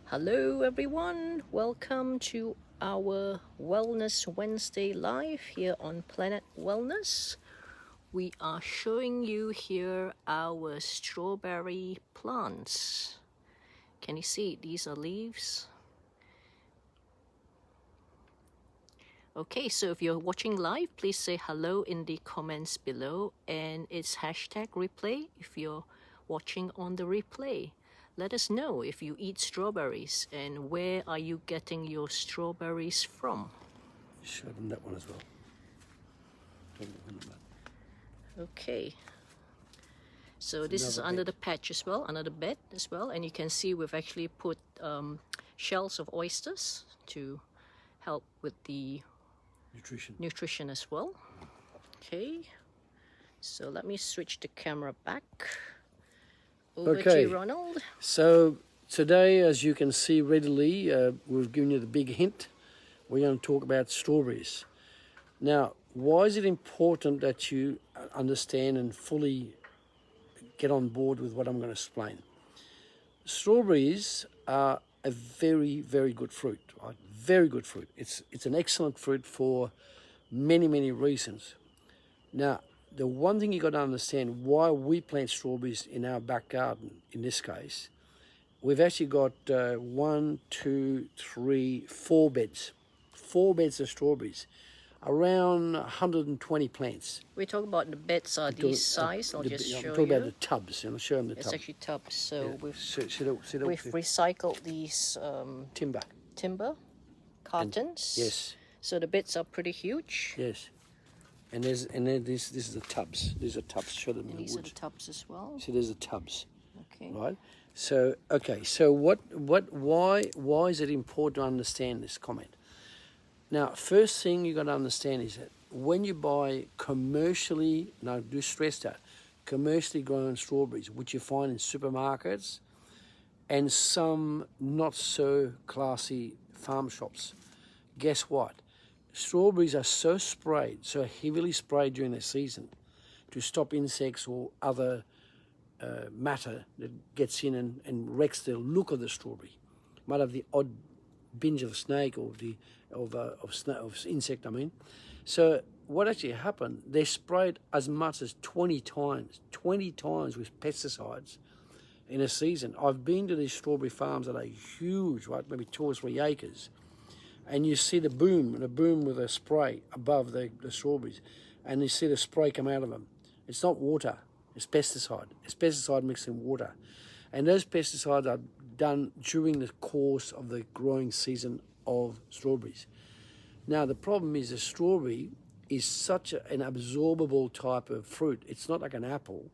Hello everyone, welcome to our Wellness Wednesday live here on Planet Wellness. We are showing you here our strawberry plants. Can you see these are leaves? Okay, so if you're watching live, please say hello in the comments below, and it's hashtag replay if you're watching on the replay. Let us know if you eat strawberries and where are you getting your strawberries from. Show them that one as well. Okay, so this is under the patch as well, under the bed as well, and you can see we've actually put shells of oysters to help with the nutrition as well. Okay, so let me switch the camera back. Over to you, Ronald. So today, as you can see readily, we've given you the big hint. We're going to talk about strawberries. Now, why is it important that you understand and fully get on board with what I'm going to explain? Strawberries are a very, very good fruit, right? Very good fruit. It's an excellent fruit for many, many reasons. Now, the one thing you got to understand why we plant strawberries in our back garden, in this case, we've actually got 1, 2, 3, 4 beds. 4 beds of strawberries, around 120 plants. We talk about the beds are these size, I'll just show you. I'm talking about the tubs, and I'll show them the tubs. It's actually tubs, so Yeah. we've recycled these timber cartons. Yes. So the beds are pretty huge. Yes. And then this is the tubs. These are tubs. Show them in the These are woods. the tubs as well. See, there's the tubs. Okay. Right. So why is it important to understand this comment? Now, first thing you got to understand is that when you buy commercially, now do stress that, commercially grown strawberries, which you find in supermarkets and some not so classy farm shops, guess what? Strawberries are so heavily sprayed during the season to stop insects or other matter that gets in and wrecks the look of the strawberry. Might have the odd binge of snake or of insect, I mean. So what actually happened, they sprayed as much as 20 times with pesticides in a season. I've been to these strawberry farms that are huge, right, maybe 2 or 3 acres, and you see the boom with a spray above the strawberries, and you see the spray come out of them. It's not water, it's pesticide. It's pesticide mixed in water. And those pesticides are done during the course of the growing season of strawberries. Now, the problem is the strawberry is such an absorbable type of fruit. It's not like an apple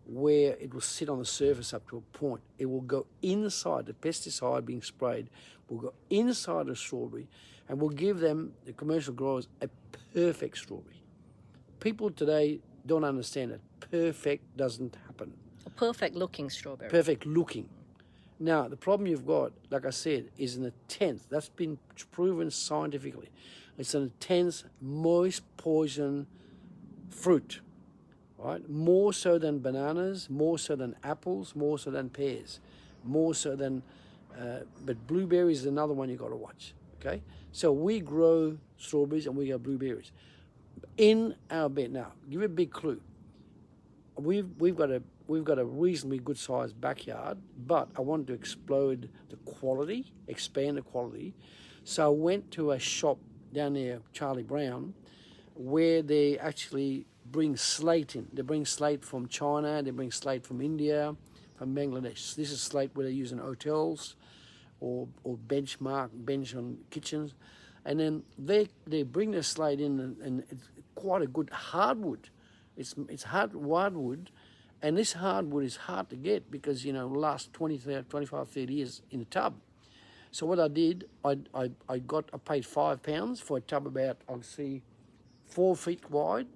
where it will sit on the surface up to a point. It will go inside, the pesticide being sprayed will go inside the strawberry and will give them, the commercial growers, a perfect strawberry. People today don't understand that perfect doesn't happen. A perfect looking strawberry. Perfect looking. Now, the problem you've got, like I said, is in the 10th. That's been proven scientifically. It's an intense, moist poison fruit, right? More so than bananas, more so than apples, more so than pears, more so than, but blueberries is another one you got to watch, okay? So we grow strawberries and we grow blueberries in our bed. Now, give you a big clue. We've got a reasonably good sized backyard, but I wanted to expand the quality. So I went to a shop down there, Charlie Brown, where they actually bring slate in. They bring slate from China, they bring slate from India, from Bangladesh. This is slate where they use in hotels or bench on kitchens. And then they bring the slate in, and it's quite a good hardwood. It's hardwood, and this hardwood is hard to get because, last 25, 30 years in a tub. So what I did, I paid £5 for a tub about, I'll see, 4 feet wide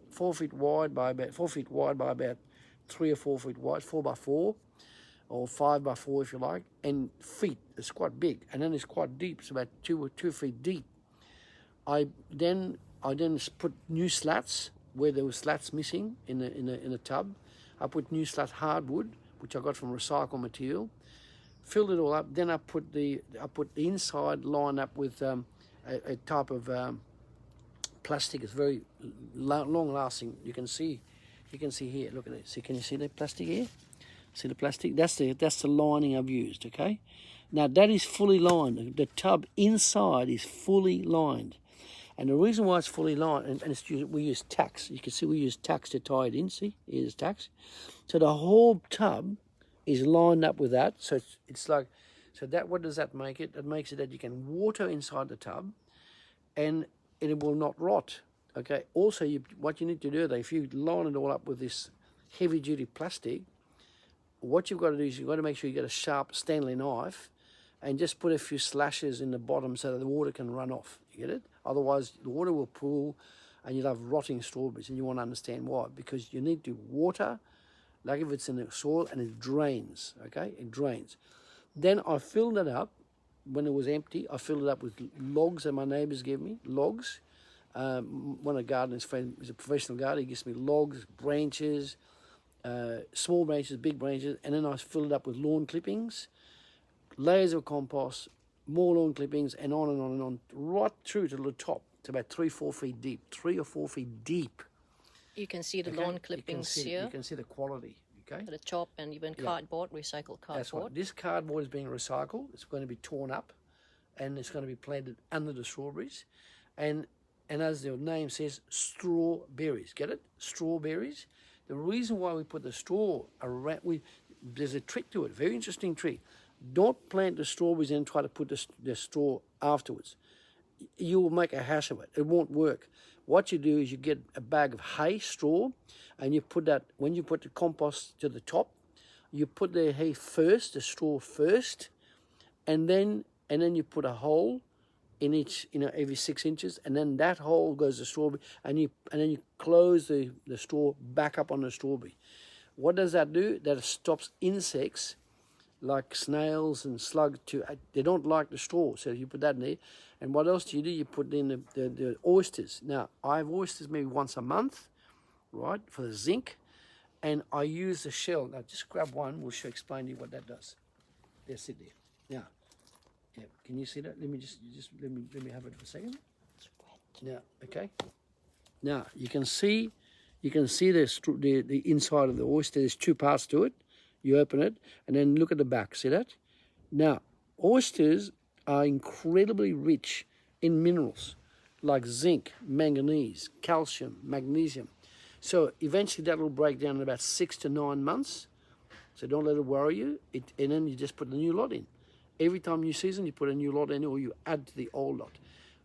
by about 3 or 4 feet wide, 4 by 4, or 5 by 4 if you like, and feet. It's quite big, and then it's quite deep. It's about 2 feet deep. I then put new slats where there were slats missing in a tub. I put new slat hardwood, which I got from recycled material. filled it all up. Then I put the inside line up with a type of plastic. It's very long lasting. You can see here. Look at it. See, can you see the plastic here? See the plastic? That's the lining I've used. Okay. Now that is fully lined. The tub inside is fully lined, and the reason why it's fully lined, and we use tacks. You can see we use tacks to tie it in. See, here's tacks. So the whole tub is lined up with that. So it's like, so that, what does that make it? It makes it that you can water inside the tub, and it will not rot. Okay. Also, what you need to do, though, if you line it all up with this heavy-duty plastic, what you've got to do is you've got to make sure you get a sharp Stanley knife and just put a few slashes in the bottom so that the water can run off. You get it? Otherwise, the water will pool and you'll have rotting strawberries, and you want to understand why. Because you need to water, like if it's in the soil, and it drains, okay? It drains. Then I filled it up. When it was empty, I filled it up with logs that my neighbours gave me, logs. One of the gardener's friends is a professional gardener. He gives me logs, branches, small branches, big branches, and then I filled it up with lawn clippings, layers of compost, more lawn clippings, and on and on and on, right through to the top. It's about 3 or 4 feet deep, 3 or 4 feet deep. You can see the lawn clippings here. You can see the quality. Okay. At the top, and even cardboard, recycled cardboard. That's right. This cardboard is being recycled. It's going to be torn up, and it's going to be planted under the strawberries, and as the name says, strawberries. Get it? Strawberries. The reason why we put the straw around, there's a trick to it. Very interesting trick. Don't plant the strawberries and try to put the straw afterwards. You will make a hash of it. It won't work. What you do is you get a bag of hay, straw, and you put that, when you put the compost to the top, you put the hay first, the straw first, and then you put a hole in each, every 6 inches, and then that hole goes the strawberry, and then you close the straw back up on the strawberry. What does that do? That stops insects like snails and slugs they don't like the straw, so you put that in there. And what else do? You put in the oysters. Now, I have oysters maybe once a month, right, for the zinc, and I use the shell. Now, just grab one. We'll explain to you what that does. There, sit there. Now, yeah, can you see that? Let me let me have it for a second. It's wet. Now, okay. Now you can see the inside of the oyster. There's 2 parts to it. You open it and then look at the back. See that? Now, oysters are incredibly rich in minerals like zinc, manganese, calcium, magnesium. So eventually that will break down in about 6 to 9 months. So don't let it worry you. And then you just put a new lot in. Every time you season, you put a new lot in, or you add to the old lot.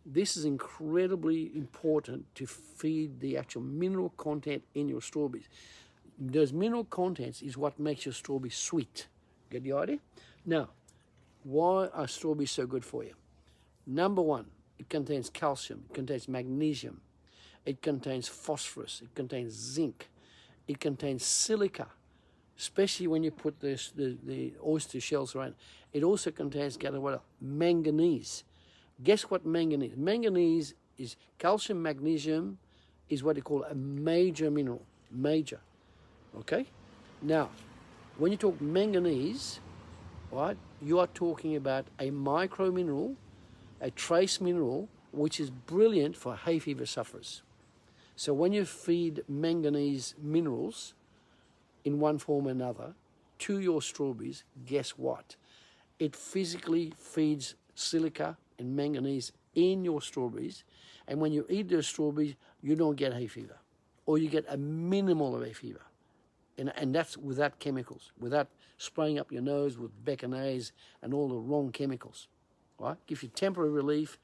This is incredibly important to feed the actual mineral content in your strawberries. Those mineral contents is what makes your strawberry sweet. Get the idea? Now, why are strawberries so good for you? Number one, it contains calcium, it contains magnesium, it contains phosphorus, it contains zinc, it contains silica, especially when you put the oyster shells around. It also contains manganese. Guess what manganese? Manganese is calcium, magnesium is what they call a major mineral. Major. Okay? Now, when you talk manganese, right, you are talking about a micro mineral, a trace mineral, which is brilliant for hay fever sufferers. So when you feed manganese minerals in one form or another to your strawberries, guess what? It physically feeds silica and manganese in your strawberries, and when you eat those strawberries, you don't get hay fever, or you get a minimal of hay fever. And that's without chemicals, without spraying up your nose with Becanaise and all the wrong chemicals, right? Gives you temporary relief.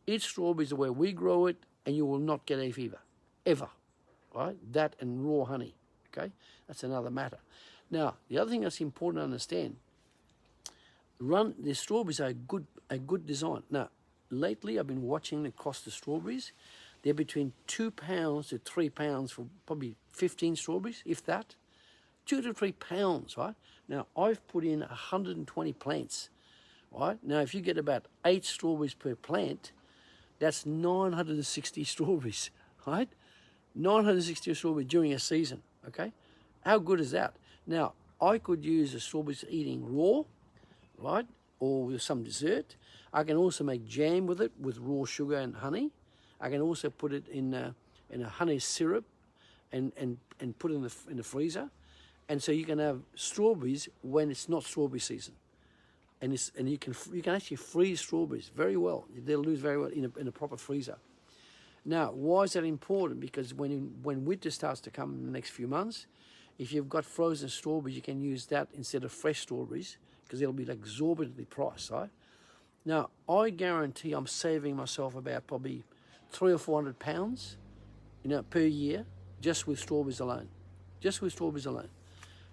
Eat strawberries the way we grow it, and you will not get hay fever, ever, right? That and raw honey, okay? That's another matter. Now, the other thing that's important to understand, the strawberries are a good design. Now, lately I've been watching the cost of strawberries. They're between £2 to £3 for probably 15 strawberries, if that. 2 to 3 pounds, right? Now, I've put in 120 plants, right? Now, if you get about 8 strawberries per plant, that's 960 strawberries, right? 960 strawberries during a season, okay? How good is that? Now, I could use the strawberries eating raw, right? Or with some dessert. I can also make jam with it with raw sugar and honey. I can also put it in a honey syrup and put it in the freezer. And so you can have strawberries when it's not strawberry season. And you can actually freeze strawberries very well. They'll lose very well in a proper freezer. Now, why is that important? Because when winter starts to come in the next few months, if you've got frozen strawberries, you can use that instead of fresh strawberries because they'll be like exorbitantly priced, right? Now, I guarantee I'm saving myself about probably £300 or £400, per year just with strawberries alone. Just with strawberries alone.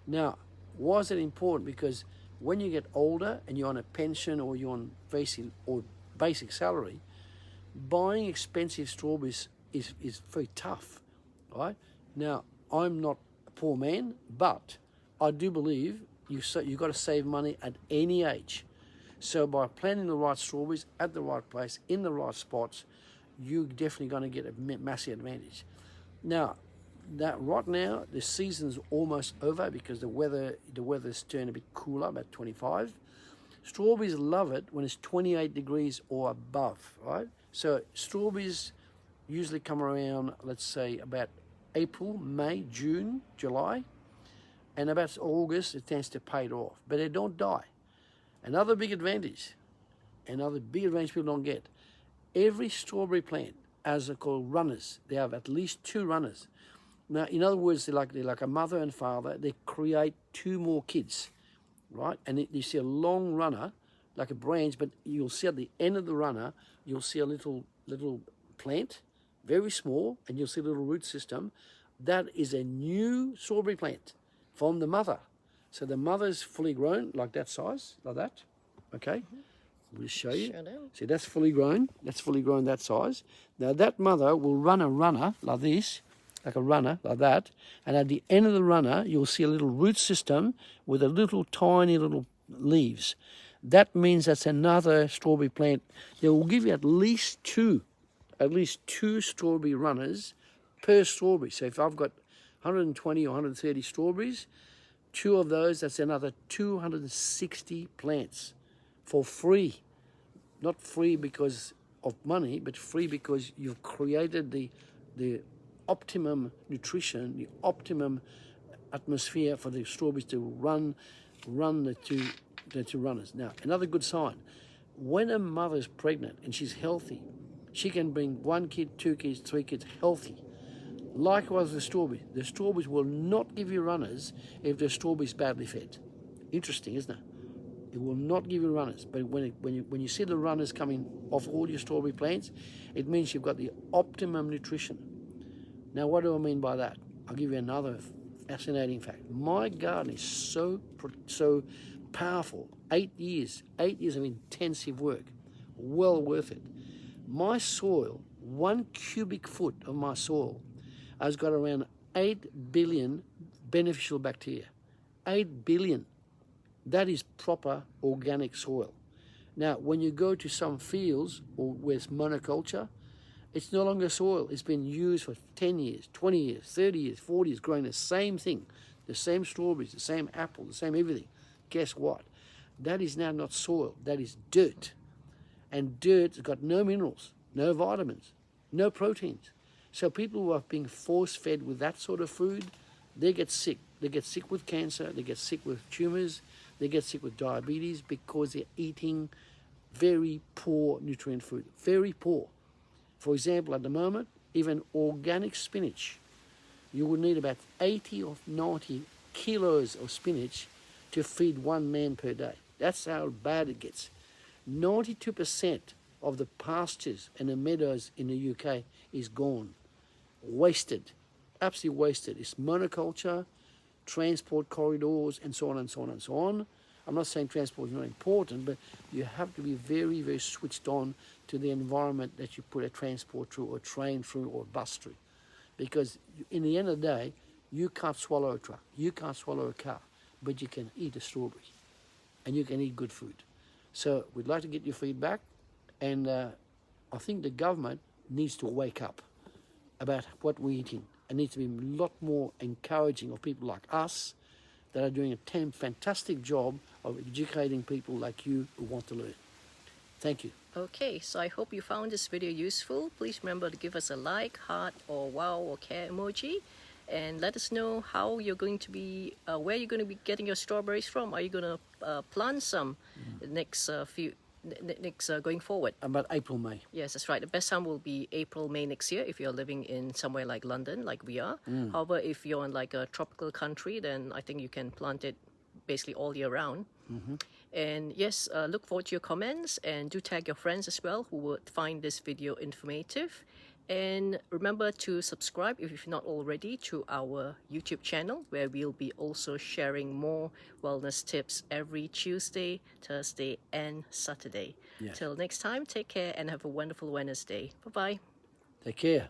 Now, why is that important? Because when you get older and you're on a pension or you're on basic salary, buying expensive strawberries is very tough, right? Now, I'm not a poor man, but I do believe you've got to save money at any age. So by planting the right strawberries at the right place, in the right spots, you're definitely going to get a massive advantage. Now, right now, the season's almost over because the weather's turned a bit cooler, about 25. Strawberries love it when it's 28 degrees or above, right? So strawberries usually come around, let's say, about April, May, June, July, and about August, it tends to fade off, but they don't die. Another big advantage people don't get, every strawberry plant has called runners. They have at least 2 runners. Now, in other words, they're like a mother and father. They create 2 more kids, right? And you see a long runner, like a branch, but you'll see at the end of the runner, you'll see a little plant, very small, and you'll see a little root system. That is a new strawberry plant from the mother. So the mother's fully grown, like that size, like that. Okay, we'll show you. See, that's fully grown. That's fully grown that size. Now that mother will run a runner like this, like a runner, like that. And at the end of the runner, you'll see a little root system with a little tiny little leaves. That means that's another strawberry plant. They will give you at least two strawberry runners per strawberry. So if I've got 120 or 130 strawberries, 2 of those, that's another 260 plants for free. Not free because of money, but free because you've created the optimum nutrition, the optimum atmosphere for the strawberries to run the two runners. Now, another good sign, when a mother's pregnant and she's healthy, she can bring 1 kid, 2 kids, 3 kids healthy. Likewise, the strawberries will not give you runners if the strawberry's badly fed. Interesting, isn't it? It will not give you runners, but when you see the runners coming off all your strawberry plants, it means you've got the optimum nutrition. Now, what do I mean by that? I'll give you another fascinating fact. My garden is so powerful. 8 years of intensive work, well worth it. My soil, 1 cubic foot of my soil, has got around 8 billion beneficial bacteria. 8 billion. That is proper organic soil. Now, when you go to some fields or where it's monoculture, it's no longer soil. It's been used for 10 years, 20 years, 30 years, 40 years, growing the same thing, the same strawberries, the same apple, the same everything. Guess what? That is now not soil. That is dirt. And dirt has got no minerals, no vitamins, no proteins. So people who are being force-fed with that sort of food, they get sick. They get sick with cancer. They get sick with tumors. They get sick with diabetes because they're eating very poor nutrient food. Very poor. For example, at the moment, even organic spinach, you would need about 80 or 90 kilos of spinach to feed 1 man per day. That's how bad it gets. 92% of the pastures and the meadows in the UK is gone. Wasted. Absolutely wasted. It's monoculture, transport corridors, and so on and so on and so on. I'm not saying transport is not important, but you have to be very, very switched on to the environment that you put a transport through, or a train through, or a bus through. Because in the end of the day, you can't swallow a truck, you can't swallow a car, but you can eat a strawberry, and you can eat good food. So we'd like to get your feedback, and I think the government needs to wake up about what we're eating, and needs to be a lot more encouraging of people like us that are doing a fantastic job of educating people like you who want to learn. Thank you. Okay, so I hope you found this video useful. Please remember to give us a like, heart, or wow, or care emoji. And let us know how you're going to be, where you're going to be getting your strawberries from. Are you going to plant some next going forward? About April, May. Yes, that's right. The best time will be April, May next year if you're living in somewhere like London, like we are. However, if you're in like a tropical country, then I think you can plant it basically all year round. And yes, look forward to your comments, and do tag your friends as well who would find this video informative. And remember to subscribe if you've not already to our YouTube channel, where we'll be also sharing more wellness tips every Tuesday, Thursday, and Saturday. Yes. Till next time, take care and have a wonderful Wednesday. Bye-bye. Take care.